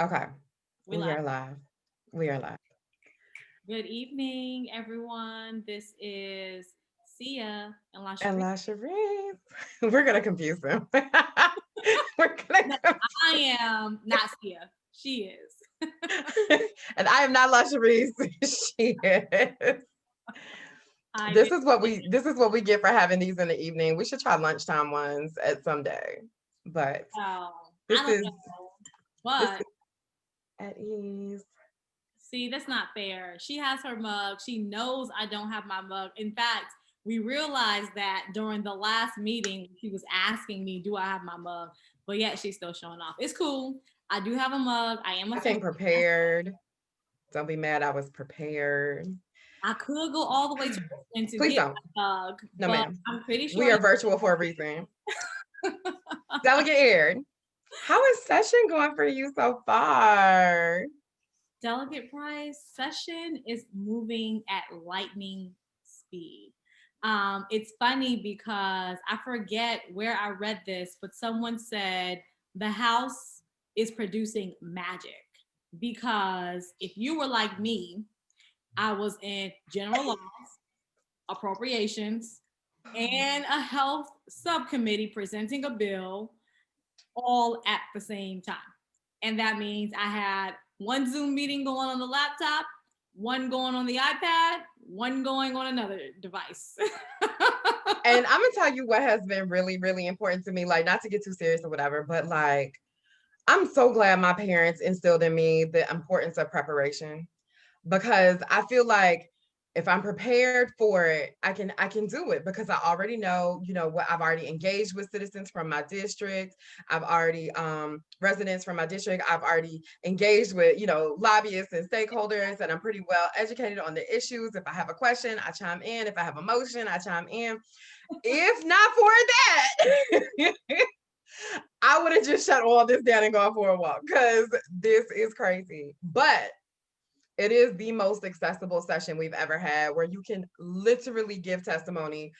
Okay, We we live. are live. We are live. Good evening, everyone. This is Cia and And Lashrecse. Lashrecse. We're gonna confuse them. We're gonna No, I am not Cia. She is. and I am not Lashrecse. She is. I This did. is what we get for having these in the evening. We should try lunchtime ones at some day. But I this don't is know, this but is at ease. see, that's not fair. She has her mug. She knows I don't have my mug. In fact, we realized that during the last meeting, she was asking me, "Do I have my mug?" But yet she's still showing off. It's cool. I do have a mug. I am I official. came prepared. Don't be mad. I was prepared. I could go all the way to Richmond to Please get don't. my mug, No, but ma'am. I'm pretty We sure are virtual for a reason. Delegate aired. How is session going for you so far? Delegate Prize session is moving at lightning speed. It's funny because I forget where I read this, but someone said the house is producing magic because if you were like me, I was in general laws, appropriations, and a health subcommittee presenting a bill all at the same time. And that means I had one Zoom meeting going on the laptop, one going on the iPad, one going on another device. And I'm gonna tell you what has been really, really important to me, like not to get too serious or whatever, but like I'm so glad my parents instilled in me the importance of preparation because I feel like if I'm prepared for it, I can do it because I already know, what I've already engaged with citizens from my district. I've already residents from my district. I've already engaged with, lobbyists and stakeholders, and I'm pretty well educated on the issues. If I have a question, I chime in. If I have a motion, I chime in. If not for that, I would have just shut all this down and gone for a walk because this is crazy. But it is the most accessible session we've ever had where you can literally give testimony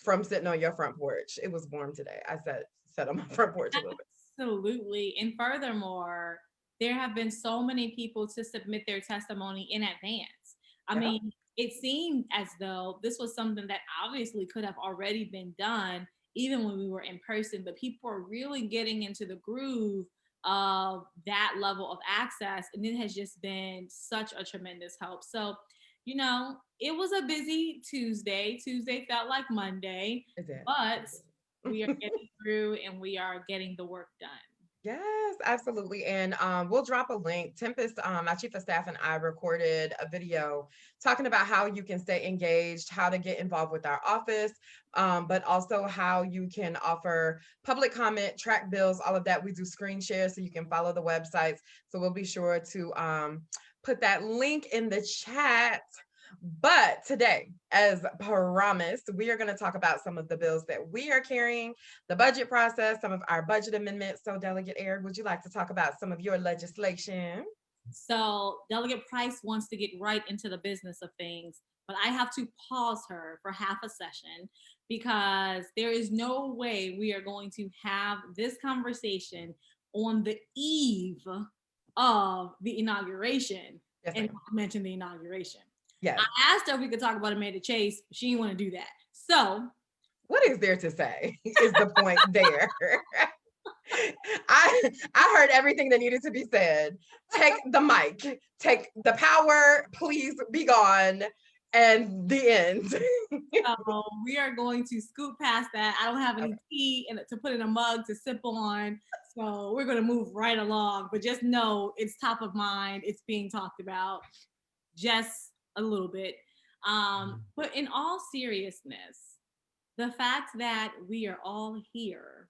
from sitting on your front porch. It was warm today. I sat on my front porch a little bit. Absolutely. And furthermore, there have been so many people to submit their testimony in advance. I Yeah. mean, it seemed as though this was something that obviously could have already been done even when we were in person, but people are really getting into the groove of that level of access. And it has just been such a tremendous help. So, it was a busy Tuesday. Tuesday felt like Monday, It did. but It we are did. getting through and we are getting the work done. Yes, absolutely. And we'll drop a link. Tempest, my chief of staff, and I recorded a video talking about how you can stay engaged, how to get involved with our office, but also how you can offer public comment, track bills, all of that. We do screen shares so you can follow the websites. So we'll be sure to put that link in the chat. But today, as promised, we are going to talk about some of the bills that we are carrying, the budget process, some of our budget amendments. So, Delegate Air, would you like to talk about some of your legislation? So Delegate Price wants to get right into the business of things, but I have to pause her for half a session because there is no way we are going to have this conversation on the eve of the inauguration Yes, and ma'am. not mention the inauguration. Yes. I asked her if we could talk about Amanda Chase, but she didn't want to do that. So What is there to say? Is the point there? I heard everything that needed to be said. Take the mic. Take the power. Please be gone. And the end. So we are going to scoot past that. I don't have any Okay. tea to put in a mug to sip on. So we're going to move right along. But just know it's top of mind. It's being talked about just a little bit. But in all seriousness, the fact that we are all here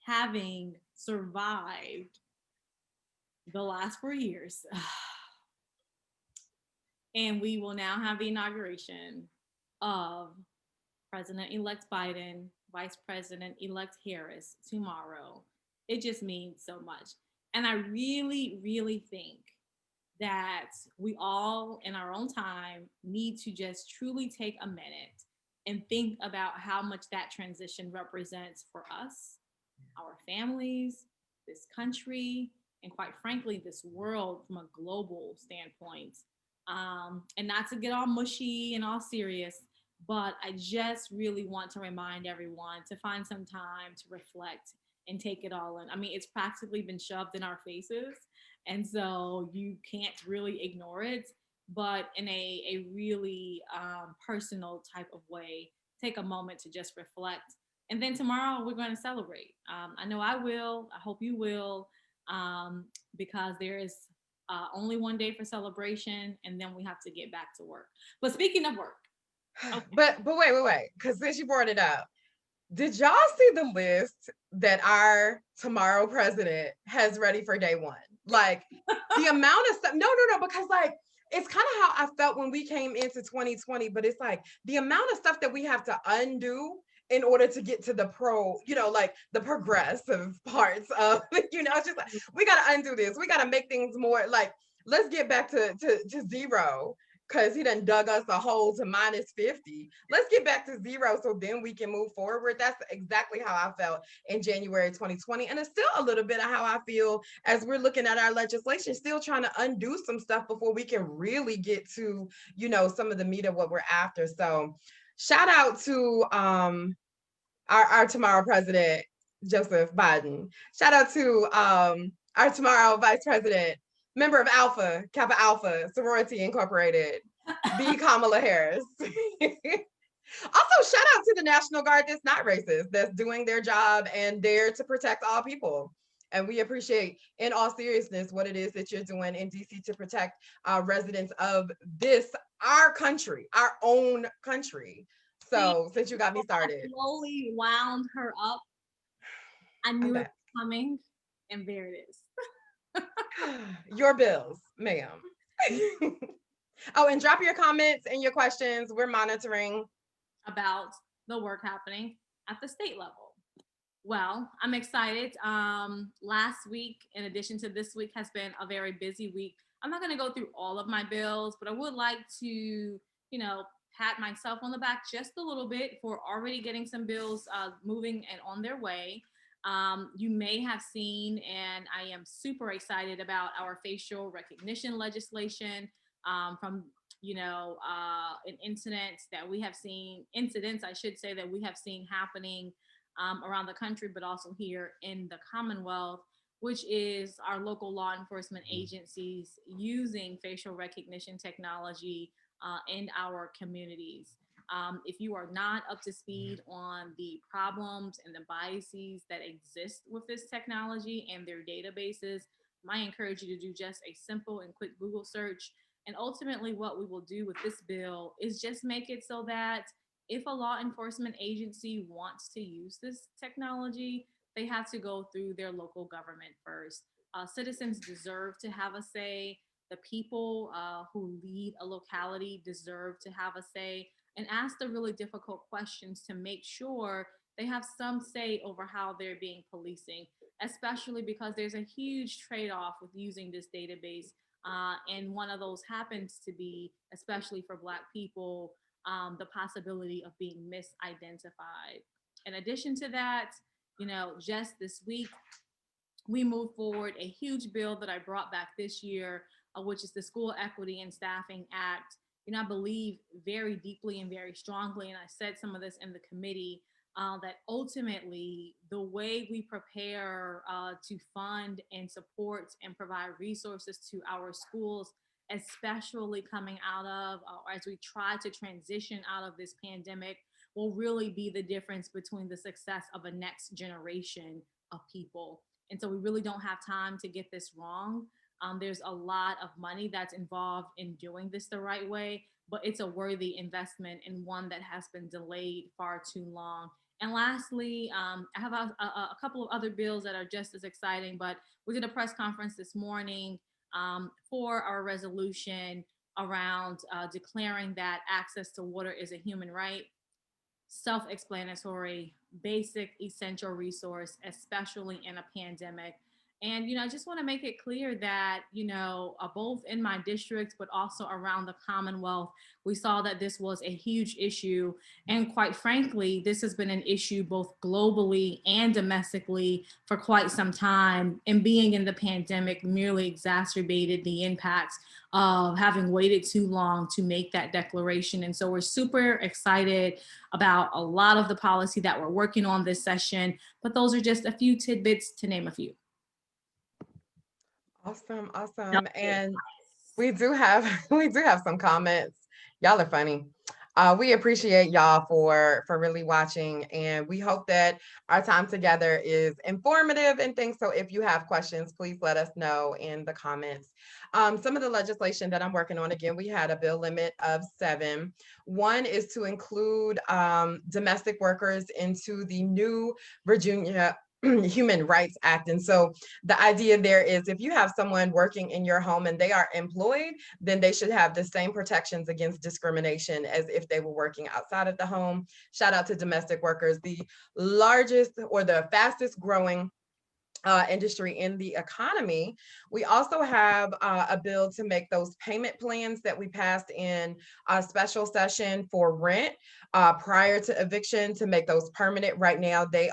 having survived the last 4 years, and we will now have the inauguration of President elect Biden, Vice President elect Harris tomorrow. It just means so much. And I really, really think that we all, in our own time, need to just truly take a minute and think about how much that transition represents for us, our families, this country, and quite frankly, this world from a global standpoint. And not to get all mushy and all serious, but I just really want to remind everyone to find some time to reflect and take it all in. I mean, it's practically been shoved in our faces, and so you can't really ignore it, but in a really personal type of way, take a moment to just reflect. And then tomorrow we're going to celebrate. I know I will. I hope you will, um, because there is only one day for celebration, and then we have to get back to work. But speaking of work, okay. But wait, because since you brought it up, did y'all see the list that our tomorrow president has ready for day one? Like the amount of stuff. No, because like it's kind of how I felt when we came into 2020, but it's like the amount of stuff that we have to undo in order to get to the like the progressive parts of, it's just like we gotta undo this. We gotta make things more like let's get back to zero because he done dug us a hole to -50. Let's get back to zero so then we can move forward. That's exactly how I felt in January 2020. And it's still a little bit of how I feel as we're looking at our legislation, still trying to undo some stuff before we can really get to, some of the meat of what we're after. So shout out to our tomorrow president, Joseph Biden. Shout out to our tomorrow vice president, member of Alpha, Kappa Alpha, Sorority Incorporated, B. Kamala Harris. Also, shout out to the National Guard that's not racist, that's doing their job and there to protect all people. And we appreciate, in all seriousness, what it is that you're doing in DC to protect residents of this, our country, our own country. See, So, since you got me I started, slowly wound her up. I I'm knew it back. was coming, and there it is. Your bills, ma'am. Oh, and drop your comments and your questions. We're monitoring. About the work happening at the state level. Well, I'm excited. Last week, in addition to this week, has been a very busy week. I'm not going to go through all of my bills, but I would like to, pat myself on the back just a little bit for already getting some bills moving and on their way. You may have seen, and I am super excited about our facial recognition legislation from an incidents that we have seen, incidents, I should say, that we have seen happening around the country, but also here in the Commonwealth, which is our local law enforcement agencies using facial recognition technology in our communities. If you are not up to speed on the problems and the biases that exist with this technology and their databases, I encourage you to do just a simple and quick Google search. And ultimately, what we will do with this bill is just make it so that if a law enforcement agency wants to use this technology, they have to go through their local government first. Citizens deserve to have a say. The people who lead a locality deserve to have a say and ask the really difficult questions to make sure they have some say over how they're being policing, especially because there's a huge trade off with using this database. And one of those happens to be, especially for Black people, the possibility of being misidentified. In addition to that, just this week, we moved forward a huge bill that I brought back this year, which is the School Equity and Staffing Act. I believe very deeply and very strongly, and I said some of this in the committee, that ultimately the way we prepare to fund and support and provide resources to our schools, especially coming out of, or as we try to transition out of this pandemic, will really be the difference between the success of a next generation of people. And so we really don't have time to get this wrong. There's a lot of money that's involved in doing this the right way, but it's a worthy investment and one that has been delayed far too long. And lastly, I have a couple of other bills that are just as exciting, but we did a press conference this morning for our resolution around declaring that access to water is a human right. Self-explanatory, basic, essential resource, especially in a pandemic. And, I just want to make it clear that, both in my district, but also around the Commonwealth, we saw that this was a huge issue. And quite frankly, this has been an issue both globally and domestically for quite some time. And being in the pandemic merely exacerbated the impacts of having waited too long to make that declaration. And so we're super excited about a lot of the policy that we're working on this session. But those are just a few tidbits to name a few. Awesome, No, awesome. And we do have we do have some comments. Y'all are funny. We appreciate y'all for really watching, and we hope that our time together is informative and things. So if you have questions, please let us know in the comments. Some of the legislation that I'm working on, again, we had a bill limit of 7. One is to include domestic workers into the new Virginia Human Rights Act. And so the idea there is if you have someone working in your home and they are employed, then they should have the same protections against discrimination as if they were working outside of the home. Shout out to domestic workers, the largest or the fastest growing industry in the economy. We also have a bill to make those payment plans that we passed in a special session for rent prior to eviction to make those permanent. Right now, they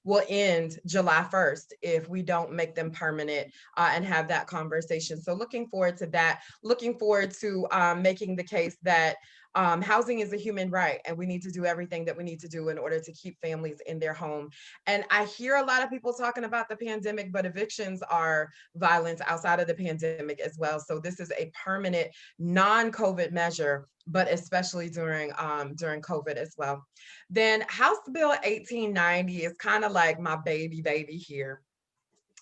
will end July 1st if we don't make them permanent and have that conversation. So looking forward to that. Looking forward to making the case that housing is a human right, and we need to do everything that we need to do in order to keep families in their home. And I hear a lot of people talking about the pandemic, but evictions are violence outside of the pandemic as well. So this is a permanent non-COVID measure, but especially during COVID as well. Then House Bill 1890 is kind of like my baby here.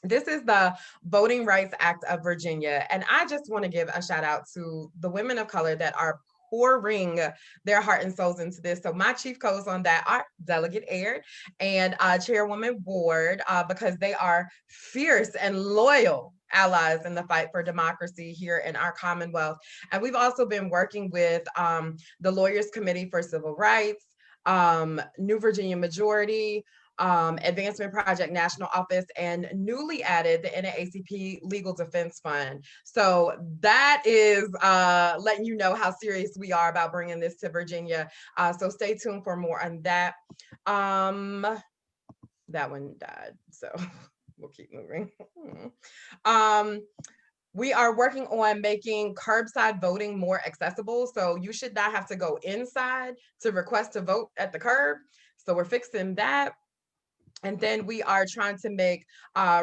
This is the Voting Rights Act of Virginia. And I just want to give a shout out to the women of color that are pouring their heart and souls into this. So my chief co-hosts on that are Delegate Aird and Chairwoman Ward, because they are fierce and loyal allies in the fight for democracy here in our Commonwealth. And we've also been working with the Lawyers Committee for Civil Rights, New Virginia Majority, Advancement Project National Office, and newly added the NAACP Legal Defense Fund. So that is letting you know how serious we are about bringing this to Virginia. So stay tuned for more on that. That one died, so we'll keep moving. We are working on making curbside voting more accessible. So you should not have to go inside to request to vote at the curb. So we're fixing that. And then we are trying to make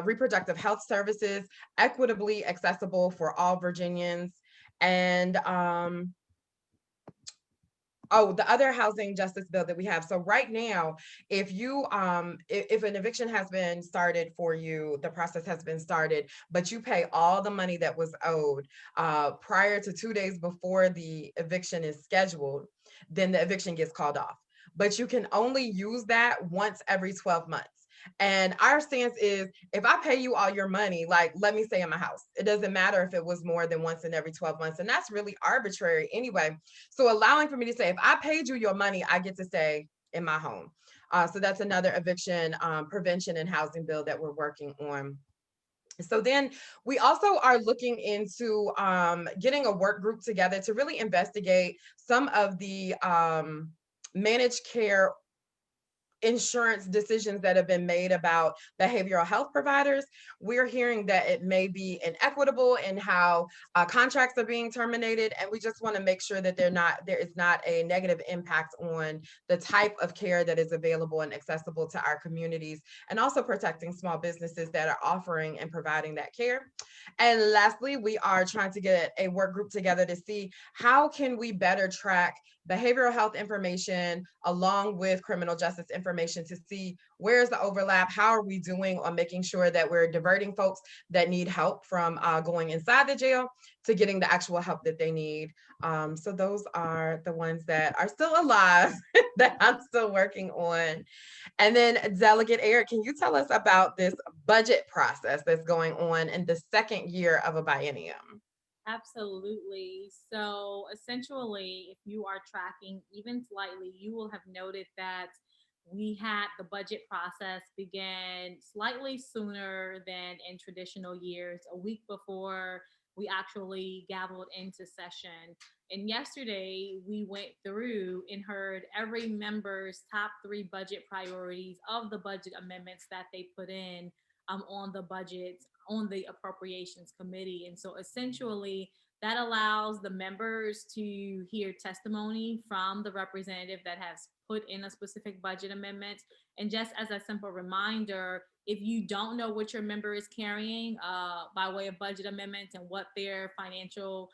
reproductive health services equitably accessible for all Virginians. And oh, the other housing justice bill that we have. So right now, if you if an eviction has been started for you, the process has been started, but you pay all the money that was owed prior to 2 days before the eviction is scheduled, then the eviction gets called off. But you can only use that once every 12 months. And our stance is if I pay you all your money, like let me stay in my house. It doesn't matter if it was more than once in every 12 months. And that's really arbitrary anyway. So allowing for me to say, if I paid you your money, I get to stay in my home. So that's another eviction prevention and housing bill that we're working on. So then we also are looking into getting a work group together to really investigate some of the managed care insurance decisions that have been made about behavioral health providers. We're hearing that it may be inequitable in how contracts are being terminated, and we just want to make sure that there is not a negative impact on the type of care that is available and accessible to our communities, and also protecting small businesses that are offering and providing that care. And lastly, we are trying to get a work group together to see how can we better track behavioral health information along with criminal justice information to see where's the overlap, how are we doing on making sure that we're diverting folks that need help from going inside the jail to getting the actual help that they need. So those are the ones that are still alive that I'm still working on. And then Delegate Aird, can you tell us about this budget process that's going on in the second year of a biennium? Absolutely. So essentially, if you are tracking even slightly, you will have noted that we had the budget process begin slightly sooner than in traditional years, a week before we actually gavelled into session. And yesterday, we went through and heard every member's top three budget priorities of the budget amendments that they put in on the budget, on the appropriations committee. And so essentially, that allows the members to hear testimony from the representative that has put in a specific budget amendment. And just as a simple reminder, if you don't know what your member is carrying by way of budget amendments and what their financial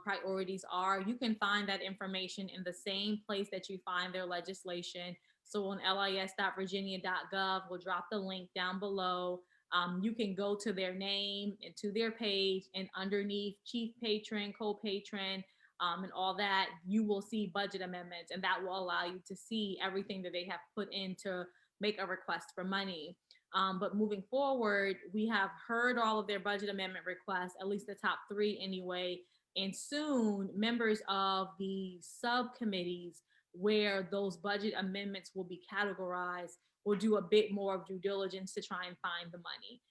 priorities are, you can find that information in the same place that you find their legislation. So on lis.virginia.gov, we'll drop the link down below. You can go to their name and to their page, and underneath chief patron, co-patron, and all that, you will see budget amendments, and that will allow you to see everything that they have put in to make a request for money. But moving forward, we have heard all of their budget amendment requests, at least the top three anyway. And soon, members of the subcommittees where those budget amendments will be categorized will do a bit more of due diligence to try and find the money.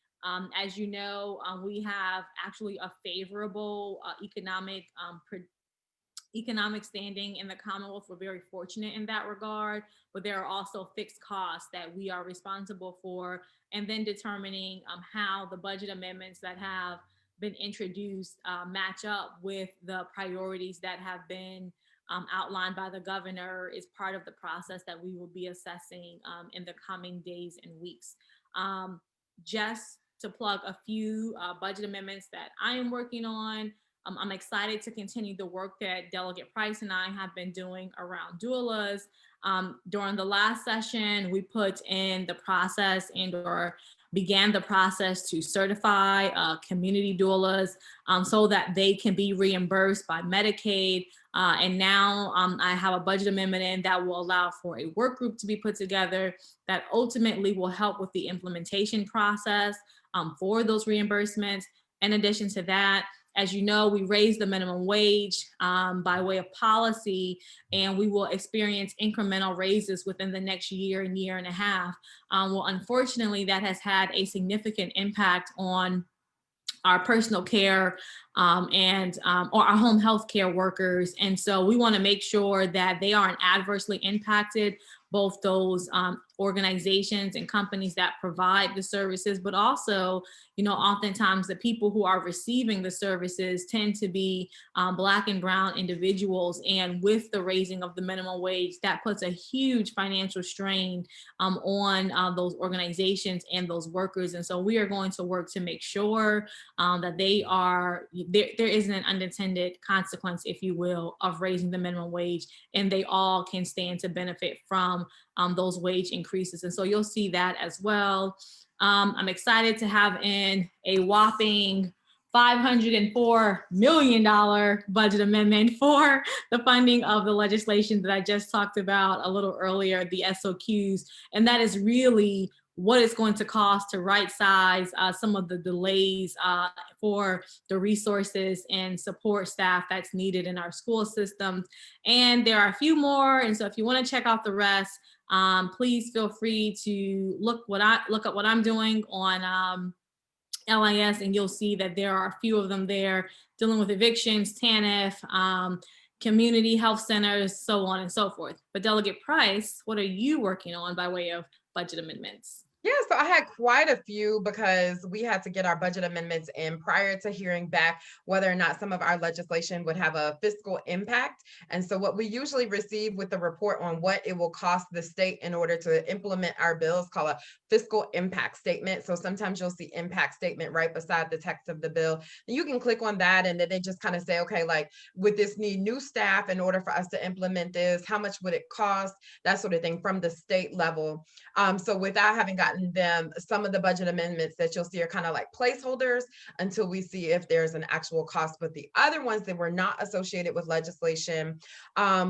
As you know, we have actually a favorable economic standing in the Commonwealth. We're very fortunate in that regard, but there are also fixed costs that we are responsible for, and then determining how the budget amendments that have been introduced match up with the priorities that have been outlined by the governor is part of the process that we will be assessing in the coming days and weeks. Just to plug a few budget amendments that I am working on. I'm excited to continue the work that Delegate Price and I have been doing around doulas. During the last session, we put in the process and or began the process to certify community doulas so that they can be reimbursed by Medicaid. And now I have a budget amendment in that will allow for a work group to be put together that ultimately will help with the implementation process for those reimbursements. In addition to that, as you know, we raised the minimum wage by way of policy, and we will experience incremental raises within the next year and year and a half. Well, unfortunately, that has had a significant impact on our personal care or our home health care workers. And so we want to make sure that they aren't adversely impacted, both those organizations and companies that provide the services, but also, oftentimes the people who are receiving the services tend to be Black and Brown individuals. And with the raising of the minimum wage, that puts a huge financial strain on those organizations and those workers. And so we are going to work to make sure that there isn't an unintended consequence, if you will, of raising the minimum wage, and they all can stand to benefit from those wage increases. And so you'll see that as well. I'm excited to have in a whopping $504 million budget amendment for the funding of the legislation that I just talked about a little earlier, the SOQs. And that is really what it's going to cost to right size some of the delays for the resources and support staff that's needed in our school systems. And there are a few more. And so if you want to check out the rest, please feel free to look up what I'm doing on LIS, and you'll see that there are a few of them there dealing with evictions, TANF, community health centers, so on and so forth. But Delegate Price, what are you working on by way of budget amendments? Yeah, so I had quite a few because we had to get our budget amendments in prior to hearing back whether or not some of our legislation would have a fiscal impact. And so what we usually receive with the report on what it will cost the state in order to implement our bills called a fiscal impact statement. So sometimes you'll see impact statement right beside the text of the bill. And you can click on that and then they just kind of say, okay, like, would this need new staff in order for us to implement this? How much would it cost? That sort of thing from the state level. So without having gotten them, some of the budget amendments that you'll see are kind of like placeholders until we see if there's an actual cost. But the other ones that were not associated with legislation,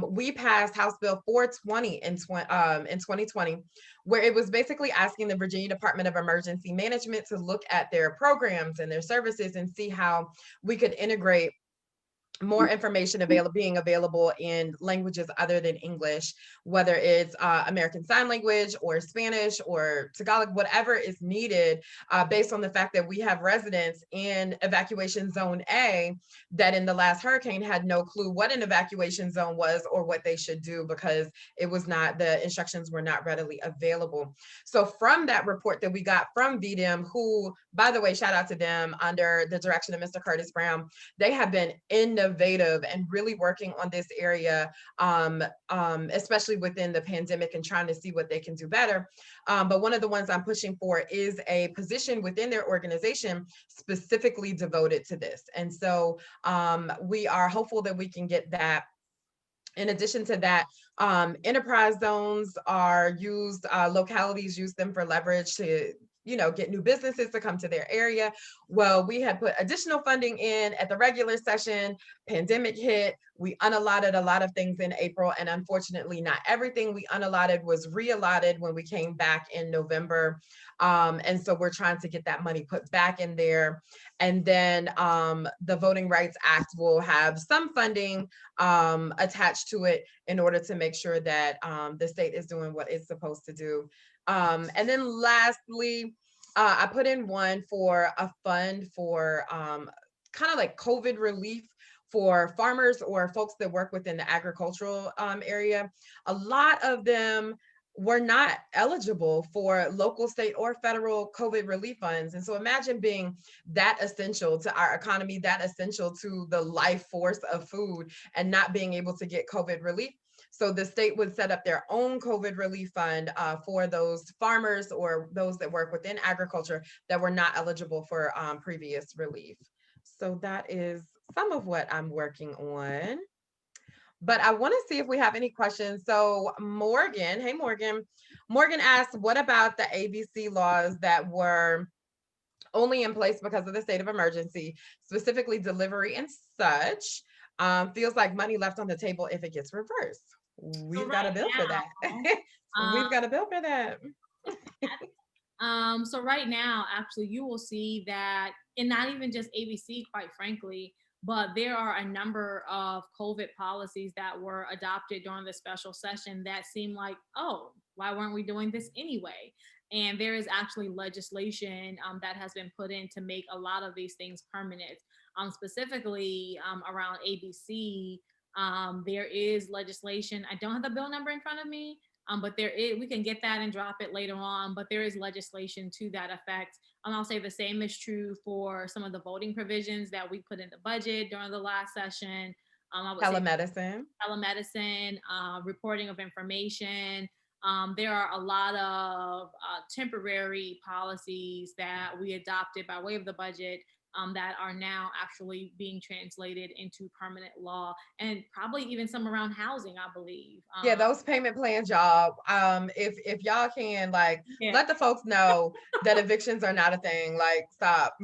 we passed House Bill 420 in 2020, where it was basically asking the Virginia Department of Emergency Management to look at their programs and their services and see how we could integrate more information being available in languages other than English, whether it's American Sign Language or Spanish or Tagalog, whatever is needed, based on the fact that we have residents in evacuation zone A that in the last hurricane had no clue what an evacuation zone was or what they should do because the instructions were not readily available. So from that report that we got from VDM, who, by the way, shout out to them under the direction of Mr. Curtis Brown, they have been innovative and really working on this area, especially within the pandemic and trying to see what they can do better. But one of the ones I'm pushing for is a position within their organization specifically devoted to this. And so we are hopeful that we can get that. In addition to that, enterprise zones are used, localities use them for leverage to, get new businesses to come to their area. Well, we had put additional funding in at the regular session, pandemic hit, we unallotted a lot of things in April, and unfortunately not everything we unallotted was reallotted when we came back in November. And so we're trying to get that money put back in there. And then the Voting Rights Act will have some funding attached to it in order to make sure that the state is doing what it's supposed to do. And then lastly, I put in one for a fund for kind of like COVID relief for farmers or folks that work within the agricultural area. A lot of them were not eligible for local, state, or federal COVID relief funds. And so imagine being that essential to our economy, that essential to the life force of food, and not being able to get COVID relief. So the state would set up their own COVID relief fund for those farmers or those that work within agriculture that were not eligible for previous relief. So that is some of what I'm working on. But I want to see if we have any questions. So Morgan, hey Morgan. Morgan asked, what about the ABC laws that were only in place because of the state of emergency, specifically delivery and such? Feels like money left on the table if it gets reversed. So We've got a right bill for that. now, We've got a bill for that. so right now, actually, you will see that, and not even just ABC, quite frankly, but there are a number of COVID policies that were adopted during the special session that seem like, oh, why weren't we doing this anyway? And there is actually legislation that has been put in to make a lot of these things permanent. Specifically around ABC, there is legislation. I don't have the bill number in front of me, but there is, we can get that and drop it later on, but there is legislation to that effect. I'll say the same is true for some of the voting provisions that we put in the budget during the last session. I would say Telemedicine. telemedicine, reporting of information. There are a lot of temporary policies that we adopted by way of the budget that are now actually being translated into permanent law, and probably even some around housing, I believe. Yeah, those payment plans, y'all. If y'all can Yeah. let the folks know that evictions are not a thing, like stop.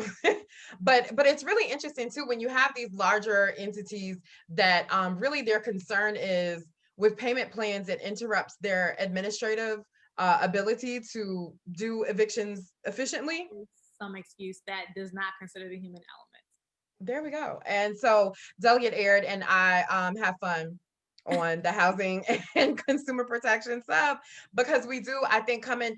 But it's really interesting too when you have these larger entities that really their concern is with payment plans, it interrupts their administrative ability to do evictions efficiently. Some excuse that does not consider the human element. There we go. And so Delegate Aird and I have fun on the housing and consumer protection stuff because we do, I think, coming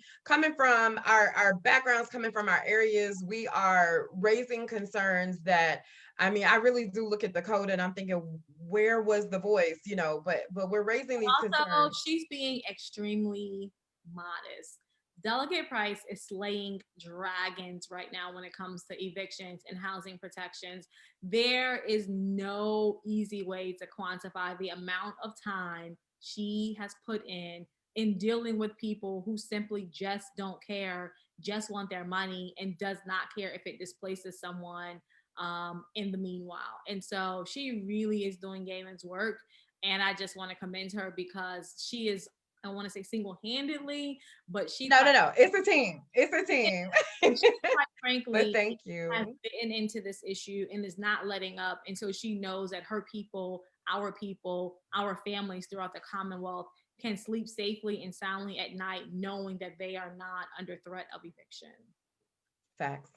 from our backgrounds, coming from our areas, we are raising concerns that, I mean, I really do look at the code and I'm thinking, where was the voice, but we're raising these Also, concerns. she's being extremely modest. Delegate Price is slaying dragons right now when it comes to evictions and housing protections. There is no easy way to quantify the amount of time she has put in dealing with people who simply just don't care, just want their money, and does not care if it displaces someone in the meanwhile. And so she really is doing Gayman's work. And I just want to commend her because she is, I want to say single-handedly, but she No, quite, no, no. It's a team. It's a team. she quite But frankly thank has you. bitten into this issue and is not letting up until she knows that her people, our families throughout the Commonwealth can sleep safely and soundly at night, knowing that they are not under threat of eviction. Facts.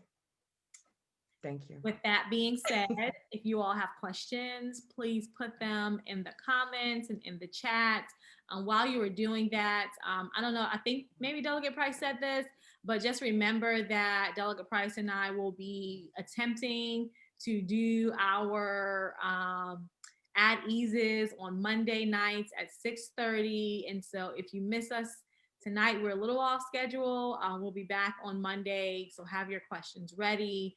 Thank you. With that being said, if you all have questions, please put them in the comments and in the chat. While you are doing that, I don't know, I think maybe Delegate Price said this, but just remember that Delegate Price and I will be attempting to do our at eases on Monday nights at 6:30. And so if you miss us tonight, we're a little off schedule. We'll be back on Monday, so have your questions ready.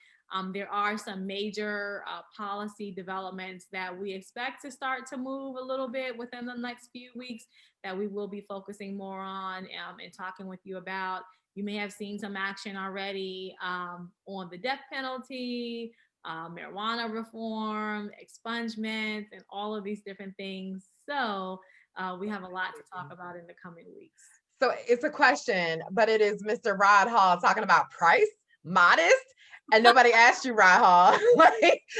There are some major policy developments that we expect to start to move a little bit within the next few weeks that we will be focusing more on and talking with you about. You may have seen some action already on the death penalty, marijuana reform, expungements, and all of these different things. So we have a lot to talk about in the coming weeks. So it's a question, but it is Mr. Rod Hall talking about price, modest, and nobody asked you, Rod Hall.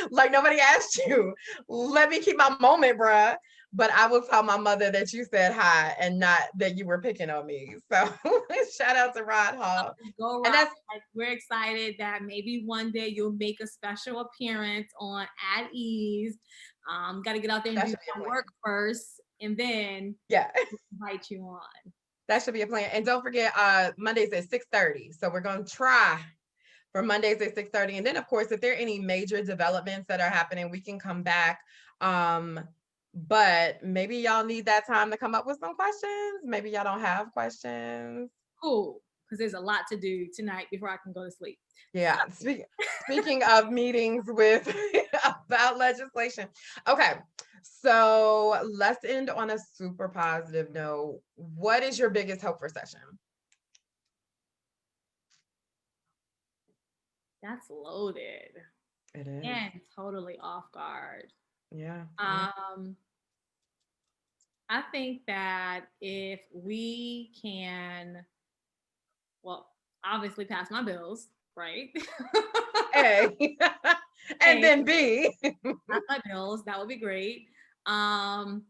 like nobody asked you. Let me keep my moment, bruh. But I will tell my mother that you said hi and not that you were picking on me. So shout out to Rod Hall. Go And Rod. that's We're excited that maybe one day you'll make a special appearance on At Ease. Got to get out there and that do should be a some plan. work first, and then Yeah. invite you on. That should be a plan. And don't forget, Mondays at 6:30. So we're gonna try for Mondays at 6:30. And then of course, if there are any major developments that are happening, we can come back. But maybe y'all need that time to come up with some questions. Maybe y'all don't have questions. Cool, because there's a lot to do tonight before I can go to sleep. Yeah. Speaking of meetings with about legislation. Okay. So let's end on a super positive note. What is your biggest hope for session? That's loaded. It is. And totally off guard. Yeah. I think that if we can, well, obviously pass my bills, right? A. And then B. Pass my bills, that would be great. But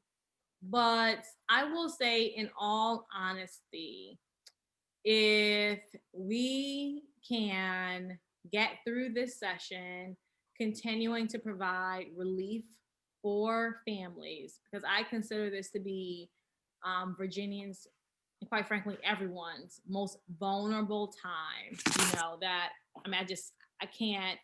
I will say, in all honesty, if we can get through this session, continuing to provide relief for families, because I consider this to be Virginians, and quite frankly, everyone's most vulnerable time. That I can't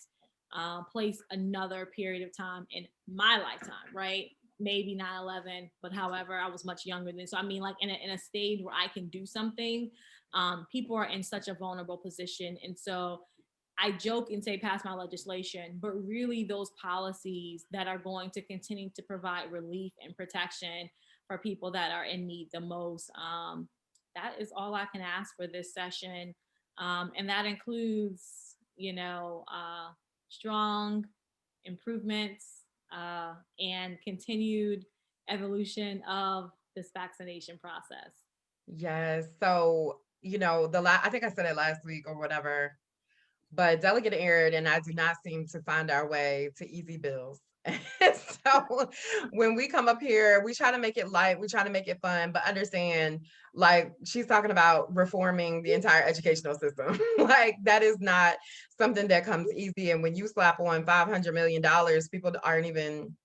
place another period of time in my lifetime, right? Maybe 9/11, but however, I was much younger than. So I mean, like in a stage where I can do something, people are in such a vulnerable position. And so I joke and say pass my legislation, but really those policies that are going to continue to provide relief and protection for people that are in need the most. That is all I can ask for this session. And that includes, strong improvements and continued evolution of this vaccination process. Yes. So, I think I said it last week or whatever, but Delegate Aaron and I do not seem to find our way to easy bills. So when we come up here, we try to make it light, we try to make it fun, but understand, like she's talking about reforming the entire educational system. Like that is not something that comes easy. And when you slap on $500 million, people aren't even,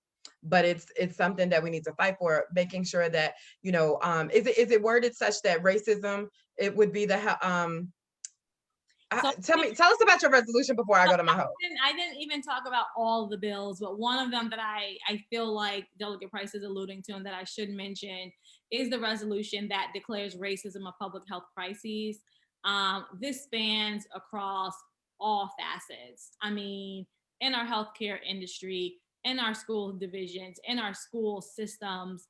but it's something that we need to fight for, making sure that, is it worded such that racism, it would be the, So tell us about your resolution before I go to my hope. I didn't even talk about all the bills, but one of them that I feel like Delegate Price is alluding to and that I should mention is the resolution that declares racism a public health crisis. This spans across all facets. I mean, in our healthcare industry, in our school divisions, in our school systems,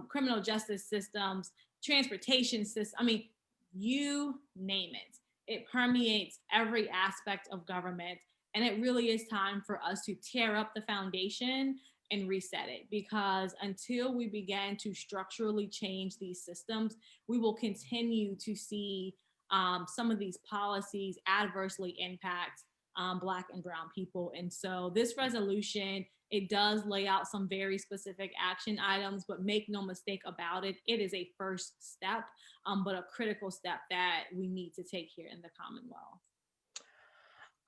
criminal justice systems, transportation system. I mean, you name it. It permeates every aspect of government. And it really is time for us to tear up the foundation and reset it, because until we begin to structurally change these systems, we will continue to see some of these policies adversely impact Black and Brown people. And so this resolution, it does lay out some very specific action items, but make no mistake about it, it is a first step, but a critical step that we need to take here in the Commonwealth.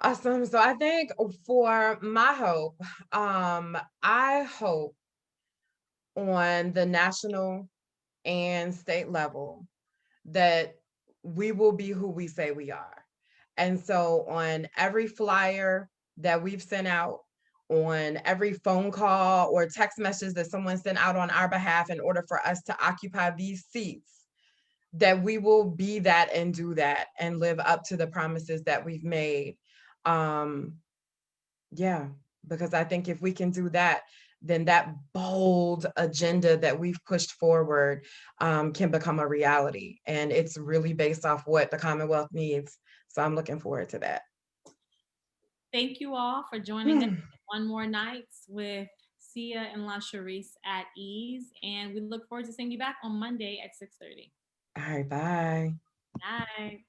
Awesome. So I think for my hope, I hope on the national and state level that we will be who we say we are. And so on every flyer that we've sent out, on every phone call or text message that someone sent out on our behalf in order for us to occupy these seats, that we will be that and do that and live up to the promises that we've made. Um, yeah, because I think if we can do that, then that bold agenda that we've pushed forward can become a reality. And it's really based off what the Commonwealth needs. So I'm looking forward to that. Thank you all for joining us one more nights with Cia and Lashrecse at ease. And we look forward to seeing you back on Monday at 6:30. All right, bye. Bye.